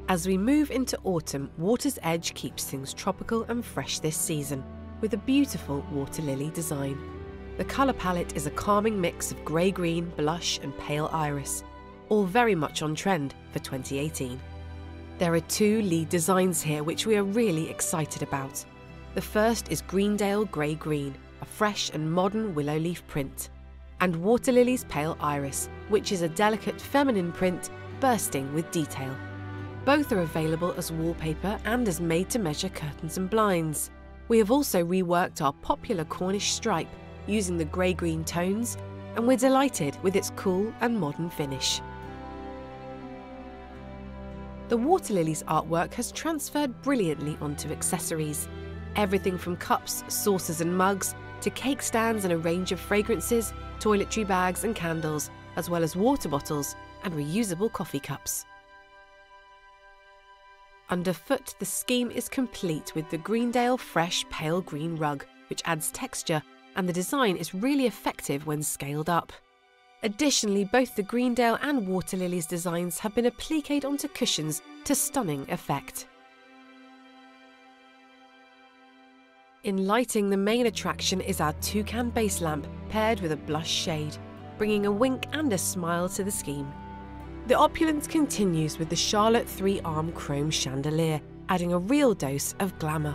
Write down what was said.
As we move into autumn, Water's Edge keeps things tropical and fresh this season, with a beautiful water lily design. The colour palette is a calming mix of grey-green, blush and pale iris, all very much on trend for 2018. There are two lead designs here which we are really excited about. The first is Greendale Grey Green, a fresh and modern willow leaf print, and Waterlilies Pale Iris, which is a delicate feminine print bursting with detail. Both are available as wallpaper and as made-to-measure curtains and blinds. We have also reworked our popular Cornish stripe using the grey-green tones, and we're delighted with its cool and modern finish. The Waterlilies artwork has transferred brilliantly onto accessories. Everything from cups, saucers and mugs, to cake stands and a range of fragrances, toiletry bags and candles, as well as water bottles and reusable coffee cups. Underfoot, the scheme is complete with the Greendale fresh pale green rug, which adds texture, and the design is really effective when scaled up. Additionally, both the Greendale and Waterlilies designs have been appliqued onto cushions to stunning effect. In lighting, the main attraction is our toucan base lamp paired with a blush shade, bringing a wink and a smile to the scheme. The opulence continues with the Charlotte 3-arm chrome chandelier, adding a real dose of glamour.